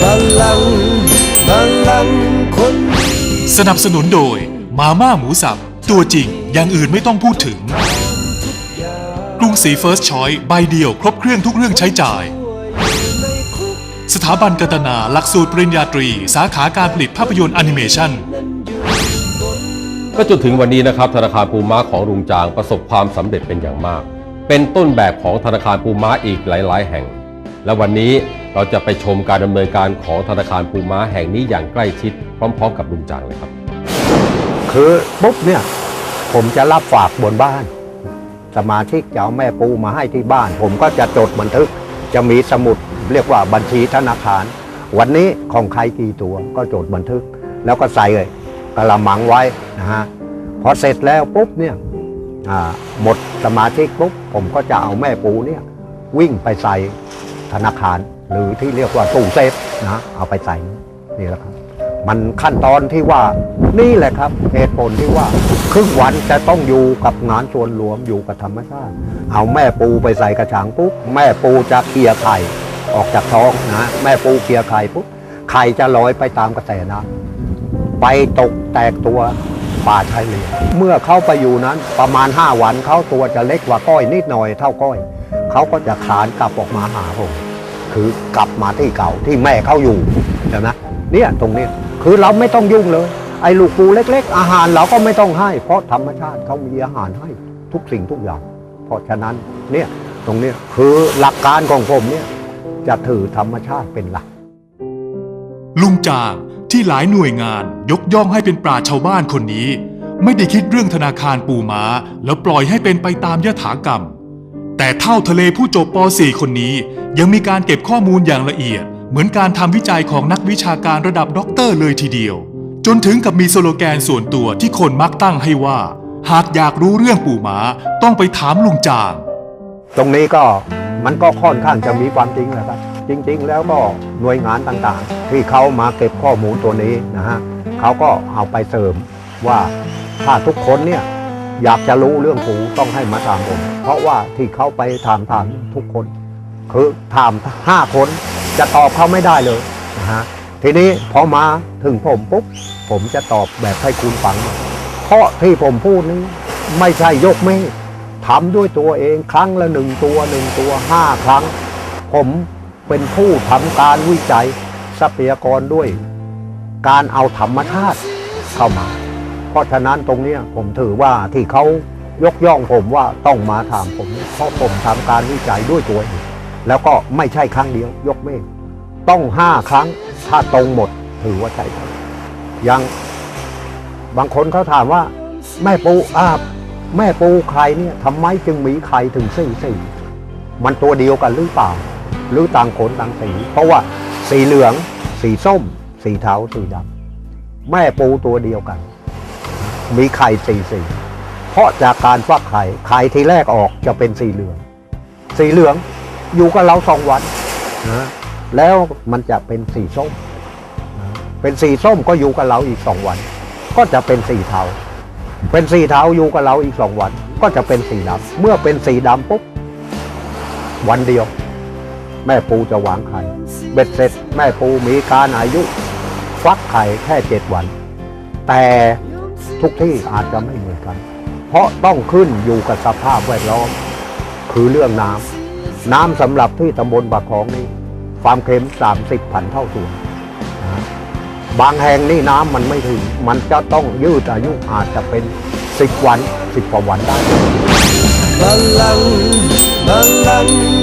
บัลลังก์คนสนับสนุนโดยมาม่าหมูสับตัวจริงอย่างอื่นไม่ต้องพูดถึงกรุงศรีเฟิร์สชอยส์ใบเดียวครบเครื่องทุกเรื่องใช้จ่ายสถาบันกัตนาหลักสูตรปริญญาตรีสาขาการผลิตภาพยนตร์แอนิเมชันก็จนถึงวันนี้นะครับธนาคารปูม้าของลุงจางประสบความสำเร็จเป็นอย่างมากเป็นต้นแบบของธนาคารปูม้าอีกหลายๆแห่งและวันนี้เราจะไปชมการดำเนินการของธนาคารปูม้าแห่งนี้อย่างใกล้ชิดพร้อมๆกับลุงจางเลยครับคือปุ๊บเนี่ยผมจะรับฝากบนบ้านสมาชิกจะเอาแม่ปูมาให้ที่บ้านผมก็จะจดบันทึกจะมีสมุดเรียกว่าบัญชีธนาคารวันนี้ของใครกี่ตัวก็จดบันทึกแล้วก็ใส่กระมังไว้นะฮะพอเสร็จแล้วปุ๊บเนี่ยหมดสมาชิกปุ๊บผมก็จะเอาแม่ปูเนี่ยวิ่งไปใส่ธนาคารหรือที่เรียกว่าตู้เซฟนะเอาไปใส่นี่แหละครับมันขั้นตอนที่ว่านี่แหละครับเหตุผลที่ว่าครึ่งวันจะต้องอยู่กับงานส่วนรวมอยู่กับธรรมชาติเอาแม่ปูไปใส่กระชังปุ๊บแม่ปูจะเคลียร์ไข่ออกจากท้องนะแม่ปูเคลียร์ไข่ปุ๊บไข่จะลอยไปตามกระแสน้ำไปตกแตกตัวป่าชายเลนเมื่อเข้าไปอยู่นั้นประมาณ5 วันเขาตัวจะเล็กกว่าก้อยนิดหน่อยเท่าก้อยเขาก็จะคลานกลับออกมาหาผมคือกลับมาที่เก่าที่แม่เขาอยู่ใช่ไหมเนี่ยตรงนี้คือเราไม่ต้องยุ่งเลยไอ้ลูกปูเล็กๆอาหารเราก็ไม่ต้องให้เพราะธรรมชาติเขามีอาหารให้ทุกสิ่งทุกอย่างเพราะฉะนั้นเนี่ยตรงนี้คือหลักการของผมเนี่ยจะถือธรรมชาติเป็นหลักลุงจางที่หลายหน่วยงานยกย่องให้เป็นปราชญ์ชาวบ้านคนนี้ไม่ได้คิดเรื่องธนาคารปูม้าแล้วปล่อยให้เป็นไปตามยถากรรมแต่เท่าทะเลผู้จบป .4 คนนี้ยังมีการเก็บข้อมูลอย่างละเอียดเหมือนการทำวิจัยของนักวิชาการระดับด็อกเตอร์เลยทีเดียวจนถึงกับมีสโลแกนส่วนตัวที่คนมักตั้งให้ว่าหากอยากรู้เรื่องปูม้าต้องไปถามลุงจางตรงนี้ก็มันก็ค่อนข้างจะมีความจริงแหละครับจริงๆแล้วก็หน่วยงานต่างๆที่เขามาเก็บข้อมูลตัวนี้นะฮะเขาก็เอาไปเสริมว่าถ้าทุกคนเนี่ยอยากจะรู้เรื่องปูต้องให้มาถามผมเพราะว่าที่เขาไปถามทุกคนคือถาม5 คนจะตอบเขาไม่ได้เลยนะฮะทีนี้พอมาถึงผมปุ๊บผมจะตอบแบบให้คุณฟังเพราะที่ผมพูดนี้ไม่ใช่ยกเมฆทำด้วยตัวเองครั้งละ1 ตัว5 ครั้งผมเป็นผู้ทำการวิจัยทรัพยากรด้วยการเอาธรรมชาติเข้ามาเพราะฉะนั้นตรงนี้ผมถือว่าที่เขายกย่องผมว่าต้องมาถามผมเพราะผมทำการวิจัยด้วยตัวเองแล้วก็ไม่ใช่ครั้งเดียวยกเมฆต้อง5 ครั้งถ้าตรงหมดถือว่าใช่ยังบางคนเขาถามว่าแม่ปูใครเนี่ยทำไมจึงมีไข่ถึง4 มันตัวเดียวกันหรือเปล่าหรือต่างขนต่างสีเพราะว่าสีเหลืองสีส้มสีเทาสีดำแม่ปูตัวเดียวกันมีไข่สีเพราะจากการฟักไข่ทีแรกออกจะเป็นสีเหลืองอยู่กับเรา2 วันนะแล้วมันจะเป็นสีส้มเป็นสีส้มก็อยู่กับเราอีก2 วันก็จะเป็นสีเทาเป็นสีเทาอยู่กับเราอีก2 วันก็จะเป็นสีดำเมื่อเป็นสีดำปุ๊บวันเดียวแม่ปูจะวางไข่เบ็ดเสร็จแม่ปูมีการอายุฟักไข่แค่7 วันแต่ทุกที่อาจจะไม่เหมือนกันเพราะต้องขึ้นอยู่กับสภาพแวดล้อมคือเรื่องน้ำสำหรับที่ตำบลปากคลองนี้ความเค็ม30,000 เท่าตัวบางแห่งนี่น้ำมันไม่ถึงมันจะต้องยืดอายุอาจจะเป็น10 วัน10 กว่าวันได้บัลลังก์